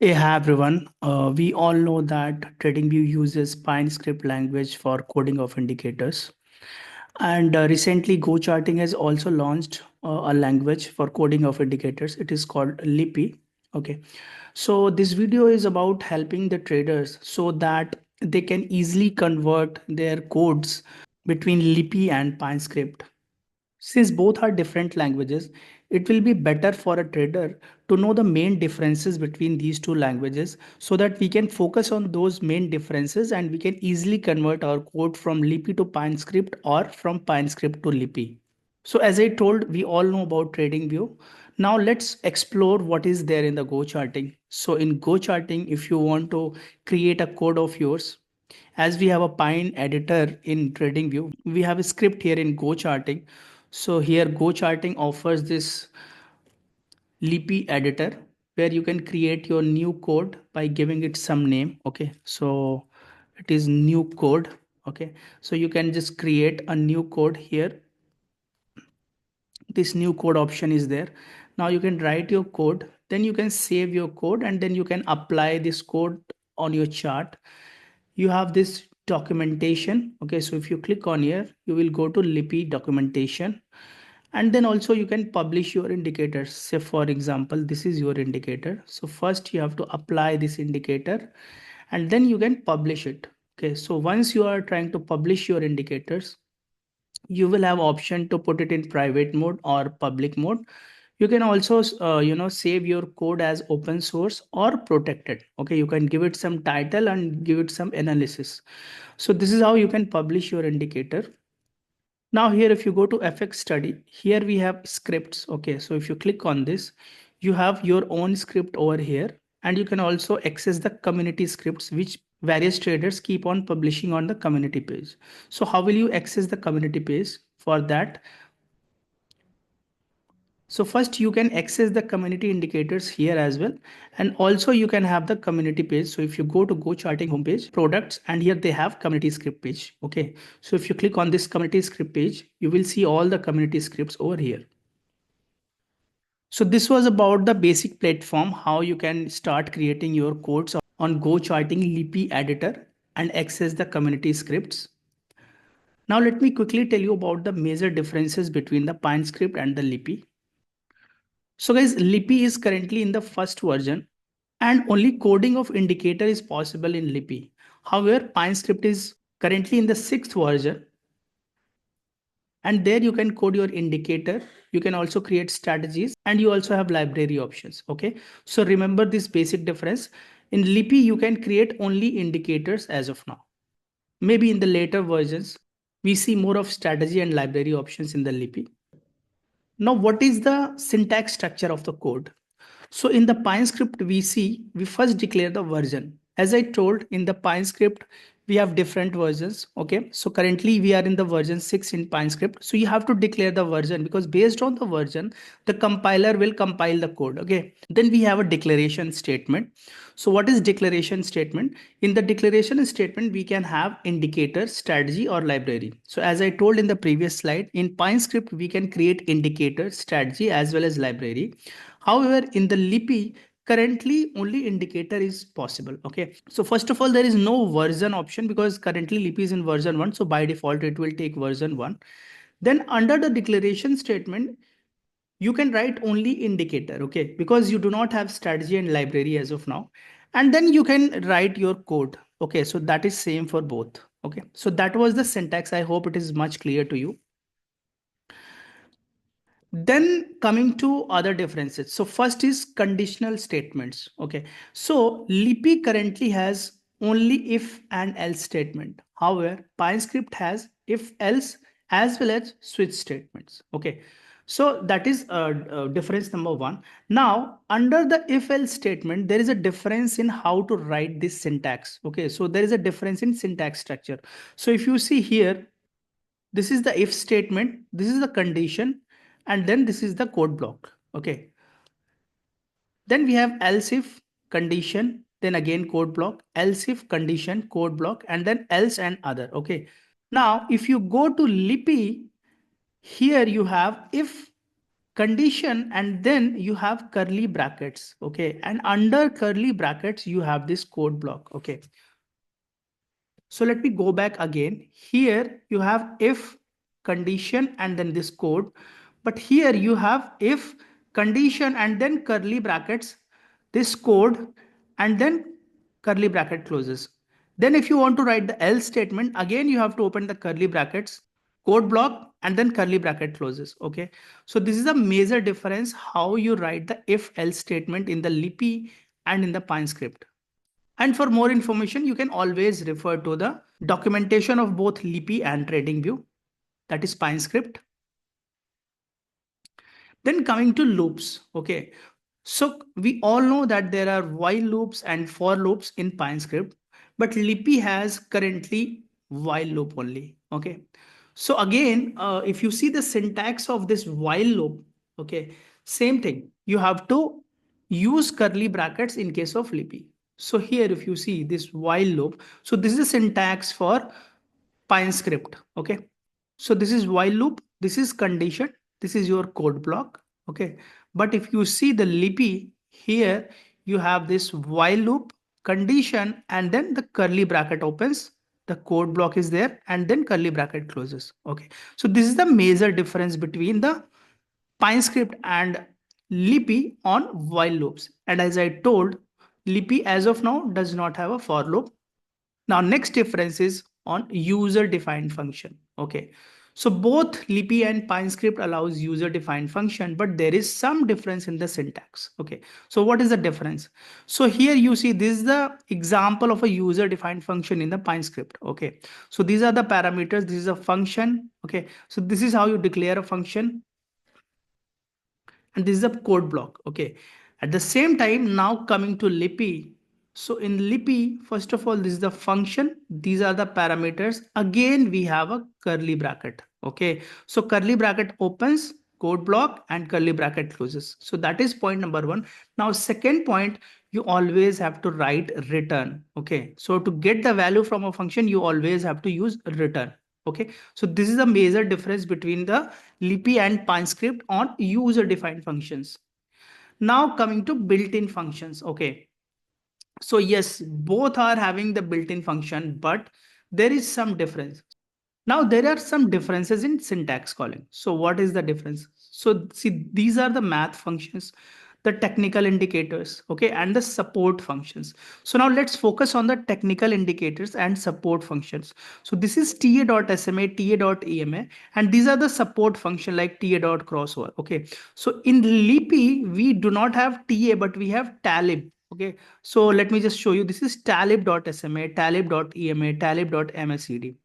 Hey, hi everyone. We all know that TradingView uses Pine Script language for coding of indicators. And recently, Gocharting has also launched a language for coding of indicators. It is called Lipi. Okay. So this video is about helping the traders so that they can easily convert their codes between Lipi and Pine Script. Since both are different languages, it will be better for a trader to know the main differences between these two languages so that we can focus on those main differences and we can easily convert our code from Lipi to PineScript or from PineScript to Lipi. So as I told, we all know about TradingView. Now let's explore what is there in the Go charting. So in Go charting, if you want to create a code of yours, as we have a Pine editor in TradingView, we have a script here in Go charting. So here Go charting offers this Lipi editor where you can create your new code by giving it some name. Okay, so it is new code. Okay, so you can just create a new code here. This new code option is there. Now you can write your code, then you can save your code, and then you can apply this code on your chart. You have this documentation. Okay, so if you click on here, you will go to Lipi documentation, and then also you can publish your indicators. Say for example, this is your indicator. So first you have to apply this indicator and then you can publish it. Okay, so once you are trying to publish your indicators, you will have option to put it in private mode or public mode. You can also save your code as open source or protected. Okay, you can give it some title and give it some analysis. So this is how you can publish your indicator. Now here, if you go to FX study, here we have scripts. Okay, so if you click on this, you have your own script over here, and you can also access the community scripts which various traders keep on publishing on the community page. So how will you access the community page? For that, so first you can access the community indicators here as well. And also you can have the community page. So if you go to Go Charting homepage, products, and here they have community script page. Okay. So if you click on this community script page, you will see all the community scripts over here. So this was about the basic platform, how you can start creating your codes on Go Charting Lipi editor and access the community scripts. Now let me quickly tell you about the major differences between the Pine script and the Lipi. So guys, Lipi is currently in the first version and only coding of indicator is possible in Lipi. However, Pine script is currently in the sixth version and there you can code your indicator. You can also create strategies and you also have library options. Okay, so remember this basic difference. In Lipi, you can create only indicators as of now. Maybe in the later versions, we see more of strategy and library options in the Lipi. Now, what is the syntax structure of the code? So in the Pine script, we first declare the version. As I told, in the Pine script, we have different versions. Okay, so currently we are in the version 6 in Pine script. So you have to declare the version because based on the version, the compiler will compile the code. Okay, then we have a declaration statement. So what is declaration statement? In the declaration statement, we can have indicator, strategy, or library. So as I told in the previous slide, in Pine script, we can create indicator, strategy, as well as library. However, in the Lipi, currently only indicator is possible. Okay, so first of all, there is no version option because currently Lipi is in version 1. So by default, it will take version 1. Then under the declaration statement, you can write only indicator. Okay, because you do not have strategy and library as of now. And then you can write your code. Okay, so that is same for both. Okay, so that was the syntax. I hope it is much clear to you. Then coming to other differences. So first is conditional statements. Okay. So Lipi currently has only if and else statement. However, PineScript has if else as well as switch statements. Okay. So that is difference number one. Now, under the if else statement, there is a difference in how to write this syntax. Okay. So there is a difference in syntax structure. So if you see here, this is the if statement, this is the condition, and then this is the code block. Okay, then we have else if condition, then again code block, else if condition, code block, and then else and other. Okay, now if you go to Lipi, here you have if condition, and then you have curly brackets. Okay, and under curly brackets you have this code block. Okay, so let me go back again. Here you have if condition and then this code, but here you have if condition and then curly brackets, this code, and then curly bracket closes. Then if you want to write the else statement, again you have to open the curly brackets, code block, and then curly bracket closes. Okay, so this is a major difference how you write the if else statement in the Lipi and in the Pine script. And for more information, you can always refer to the documentation of both Lipi and TradingView, that is Pine script. Then coming to loops. Okay, so we all know that there are while loops and for loops in Pine script, but Lipi has currently while loop only. Okay, so again, if you see the syntax of this while loop, okay, same thing. You have to use curly brackets in case of Lipi. So here, if you see this while loop, so this is the syntax for Pine script. Okay, so this is while loop, this is condition, this is your code block. Okay, but if you see the Lipi here, you have this while loop, condition, and then the curly bracket opens, the code block is there, and then curly bracket closes. Okay, so this is the major difference between the Pine script and Lipi on while loops. And as I told, Lipi as of now does not have a for loop. Now, next difference is on user defined function. Okay. So both Lipi and Pine script allows user defined function, but there is some difference in the syntax. Okay. So what is the difference? So here you see this is the example of a user defined function in the Pine script. Okay. So these are the parameters. This is a function. Okay. So this is how you declare a function, and this is a code block. Okay, at the same time, now coming to Lipi. So in Lipi, first of all, this is the function, these are the parameters. Again we have a curly bracket. Okay, so curly bracket opens, code block, and curly bracket closes. So that is point number one. Now second point, you always have to write return. Okay, so to get the value from a function, you always have to use return. Okay, so this is a major difference between the Lipi and Pine script on user defined functions. Now coming to built-in functions. Okay, so yes, both are having the built-in function, but there is some difference. Now there are some differences in syntax calling. So what is the difference? So see, these are the math functions, the technical indicators, okay, and the support functions. So now let's focus on the technical indicators and support functions. So this is ta.sma, ta.ema, and these are the support function like ta.crossover. Okay, so in Lipi we do not have ta, but we have talib. Okay, so let me just show you. This is talib.sma, talib.ema, talib.mscd.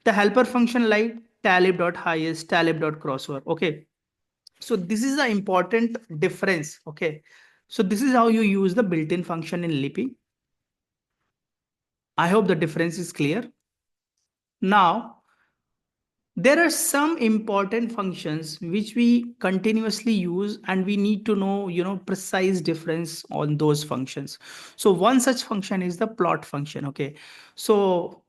The helper function like talib.highest, talib.crossover. Okay, so this is the important difference. Okay, so this is how you use the built-in function in Lipi. I hope the difference is clear. Now there are some important functions which we continuously use, and we need to know, precise difference on those functions. So one such function is the plot function. Okay, so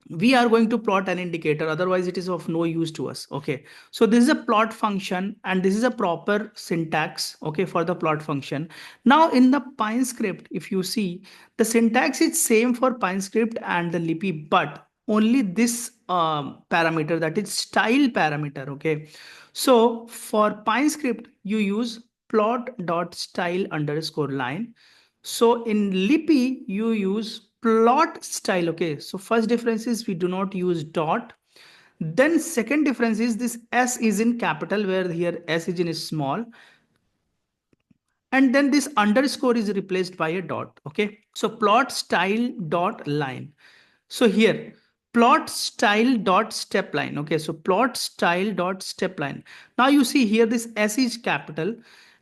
we are going to plot an indicator, otherwise it is of no use to us. Okay, so this is a plot function, and this is a proper syntax, okay, for the plot function. Now in the Pine script, if you see, the syntax is same for Pine script and the Lipi, but only this parameter, that is style parameter. Okay, so for Pine script you use plot dot style underscore line. So in Lipi, you use plot style. Okay, so first difference is we do not use dot. Then second difference is this S is in capital, where here S is in small. And then this underscore is replaced by a dot. Okay, so plot style dot line. So here, plot style dot step line. Okay, so plot style dot step line. Now you see here this S is capital,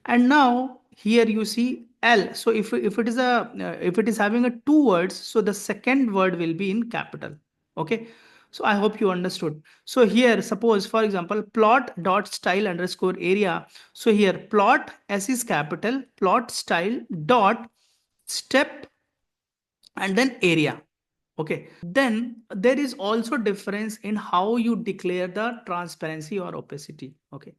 and now here you see L. So if it is if it is having a two words, so the second word will be in capital. Okay, so I hope you understood. So here, suppose for example, plot dot style underscore area. So here plot S is capital, plot style dot step, and then area. Okay, then there is also difference in how you declare the transparency or opacity. Okay,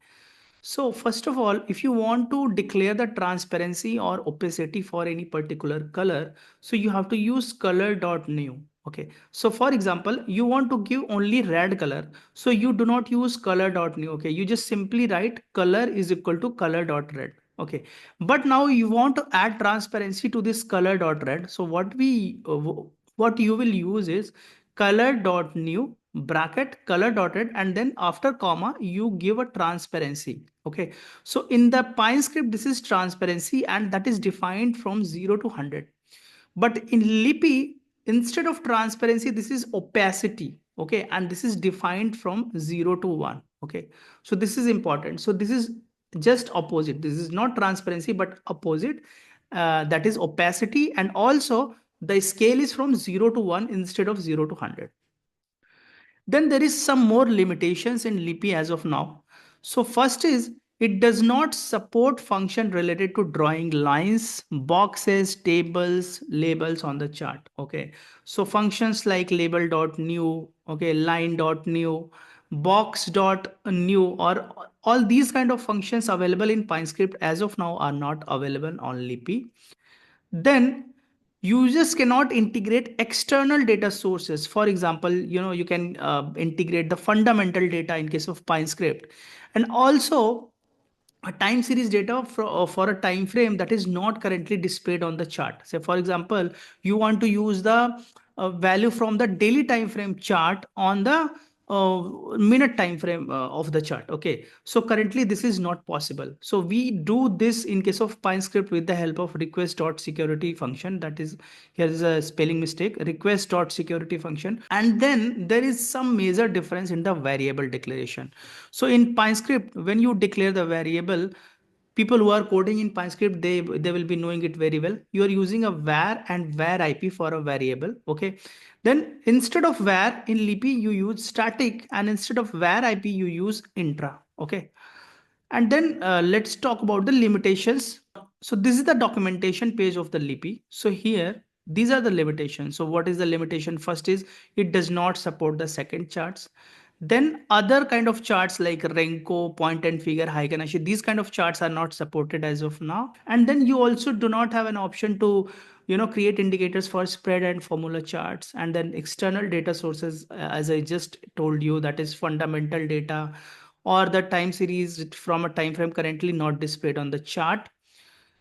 So first of all, if you want to declare the transparency or opacity for any particular color, so you have to use color.new. Okay. So for example, you want to give only red color. So you do not use color.new. Okay. You just simply write color is equal to color.red. Okay. But now you want to add transparency to this color.red. So what you will use is color.new bracket color dotted, and then after comma you give a transparency. Okay, so in the Pine script this is transparency and that is defined from 0 to 100. But in Lipi, instead of transparency, this is opacity. Okay, and this is defined from 0 to 1. Okay, so this is important. So this is just opposite. This is not transparency but opposite. That is opacity, and also the scale is from 0 to 1 instead of 0 to 100. Then there is some more limitations in Lipi as of now. So first is it does not support function related to drawing lines, boxes, tables, labels on the chart. Okay. So functions like label.new, okay, line.new, box.new, or all these kind of functions available in PineScript as of now are not available on Lipi. Then users cannot integrate external data sources. For example, you can integrate the fundamental data in case of Pine script, and also a time series data for a time frame that is not currently displayed on the chart. Say for example, you want to use the value from the daily time frame chart on the minute time frame of the chart. Okay, so currently this is not possible. So we do this in case of Pine script with the help of request.security function. That is, here is a spelling mistake, request.security function. And then there is some major difference in the variable declaration. So in Pine script, when you declare the variable, people who are coding in Pine script, they will be knowing it very well. You are using a var and var ip for a variable. Okay, then instead of var in Lipi you use static, and instead of var ip you use intra. Okay, and then let's talk about the limitations. So this is the documentation page of the Lipi. So here, these are the limitations. So what is the limitation? First is it does not support the second charts. Then other kind of charts like Renko, point and figure, Heiken-Ashi, these kind of charts are not supported as of now. And then you also do not have an option to create indicators for spread and formula charts. And then external data sources, as I just told you, that is fundamental data or the time series from a time frame currently not displayed on the chart.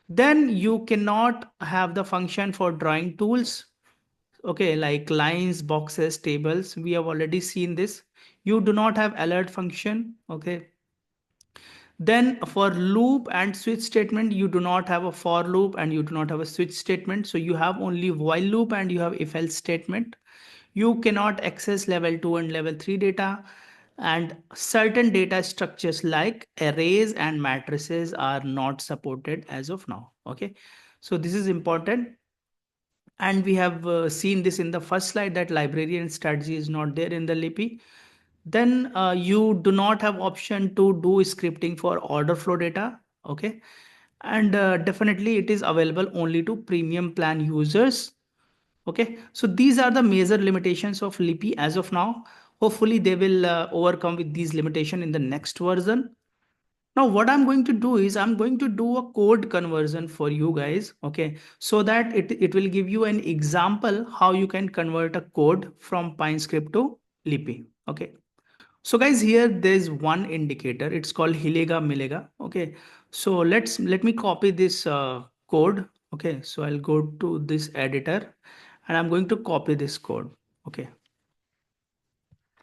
Then you cannot have the function for drawing tools, okay, like lines, boxes, tables. We have already seen this. You do not have alert function. Okay, then for loop and switch statement, you do not have a for loop and you do not have a switch statement. So you have only while loop and you have if else statement. You cannot access level 2 and level 3 data, and certain data structures like arrays and matrices are not supported as of now. Okay, so this is important. And we have seen this in the first slide that library and strategy is not there in the Lipi. Then you do not have option to do scripting for order flow data. Okay, and definitely it is available only to premium plan users. Okay, so these are the major limitations of Lipi as of now. Hopefully they will overcome with these limitations in the next version. Now what I'm going to do is I'm going to do a code conversion for you guys. Okay, so that it will give you an example how you can convert a code from Pine script to Lipi. Okay, so guys, here there's one indicator. It's called Hilega Milega. Okay, so let me copy this code. Okay, so I'll go to this editor and I'm going to copy this code. Okay,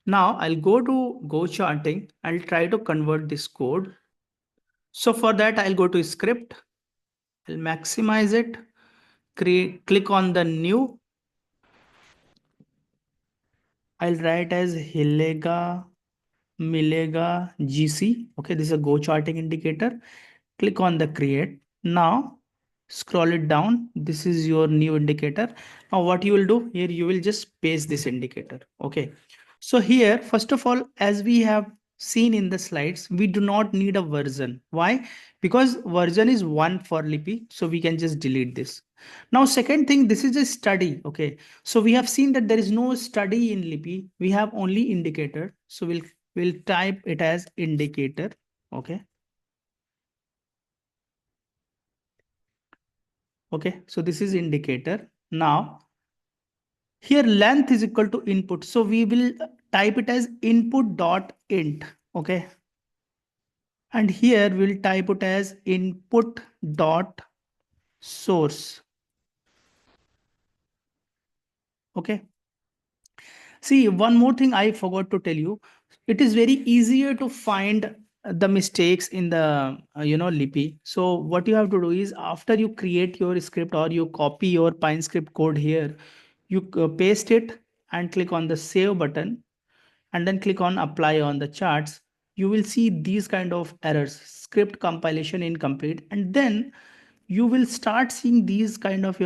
now I'll go to Gocharting. I'll try to convert this code. So for that, I'll go to script. I'll maximize it. Click on the new. I'll write as Hilega Milega GC. Okay, this is a Gocharting indicator. Click on the create. Now scroll it down. This is your new indicator. Now what you will do here, you will just paste this indicator. Okay, so here first of all, as we have seen in the slides, we do not need a version. Why? Because version is 1 for Lipi, so we can just delete this. Now second thing, this is a study. Okay, so we have seen that there is no study in Lipi, we have only indicator. So we'll type it as indicator. Okay, Okay, so this is indicator. Now here length is equal to input. So we will type it as input dot int. Okay. And here we'll type it as input dot source. Okay. See, one more thing I forgot to tell you. It is very easier to find the mistakes in the Lipi. So what you have to do is after you create your script or you copy your Pine script code here, you paste it and click on the save button and then click on apply on the charts. You will see these kind of errors, script compilation incomplete, and then you will start seeing these kind of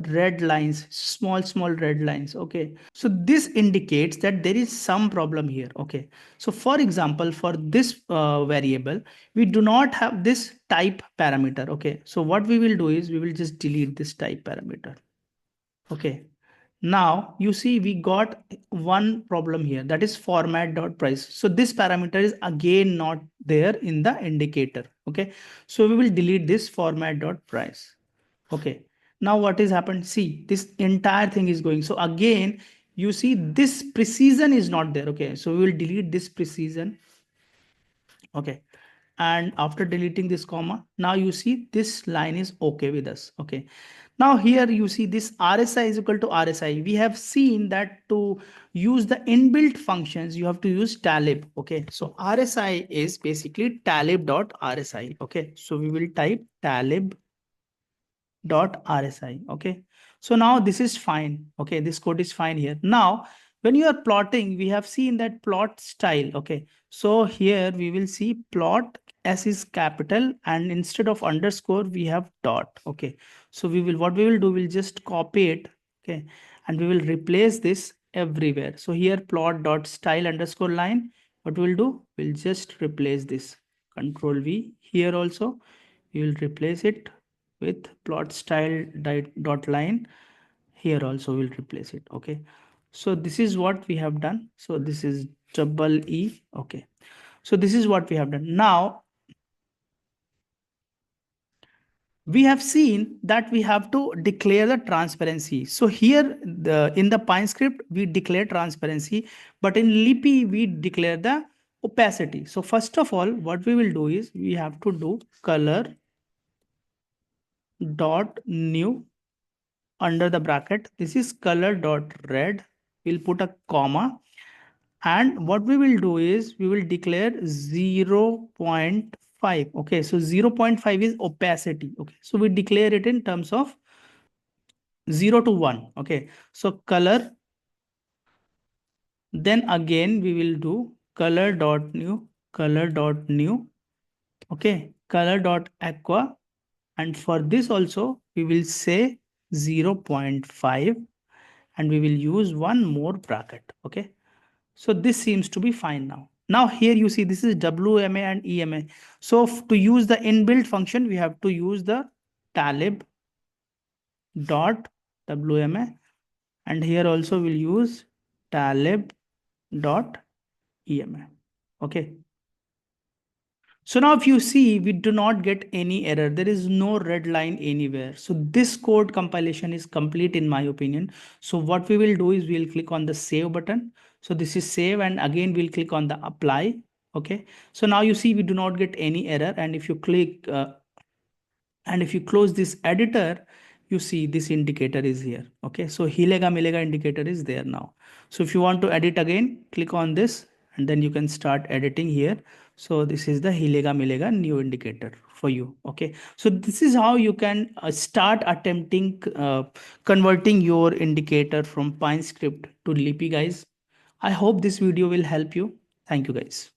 red lines, small red lines. Okay, so this indicates that there is some problem here. Okay, so for example, for this variable we do not have this type parameter. Okay, so what we will do is we will just delete this type parameter. Okay, now you see we got one problem here, that is format dot price. So this parameter is again not there in the indicator. Okay, so we will delete this format dot price. Okay, now what is happened? See, this entire thing is going. So again, you see this precision is not there. Okay, so we will delete this precision. Okay, and after deleting this comma, now you see this line is okay with us. Okay, now here you see this RSI is equal to RSI. We have seen that to use the inbuilt functions you have to use talib. Okay, so RSI is basically talib dot RSI. Okay, so we will type talib dot RSI. Okay, so now this is fine. Okay, this code is fine here. Now when you are plotting, we have seen that plot style. Okay, so here we will see plot s is capital and instead of underscore we have dot. Okay, so what we will do, we'll just copy it. Okay, and we will replace this everywhere. So here plot dot style underscore line, what we'll do, we'll just replace this. Control V. Here also we will replace it with plot style dot line. Here also we'll replace it. Okay, so this is what we have done. So this is double E. Okay, so this is what we have done. Now we have seen that we have to declare the transparency. So here in the Pine script we declare transparency, but in Lipi we declare the opacity. So first of all, what we will do is we have to do color dot new under the bracket. This is color dot red. We'll put a comma, and what we will do is we will declare 0.5. Okay, so 0.5 is opacity. Okay, so we declare it in terms of 0 to 1. Okay, so color, then again we will do color dot new, color dot new. Okay, color dot aqua, and for this also we will say 0.5 and we will use one more bracket. Okay, so this seems to be fine now. Now here you see this is WMA and EMA. So to use the inbuilt function, we have to use the talib dot WMA, and here also we'll use talib dot EMA. Okay, so now if you see, we do not get any error. There is no red line anywhere. So this code compilation is complete in my opinion. So what we will do is we'll click on the save button. So this is save, and again we'll click on the apply. Okay, so now you see we do not get any error, and if you click and if you close this editor, you see this indicator is here. Okay, so hilega milega indicator is there now. So if you want to edit again, click on this and then you can start editing here. So this is the hilega milega new indicator for you. Okay, so this is how you can start attempting converting your indicator from Pine script to Lipi, guys. I hope this video will help you. Thank you, guys.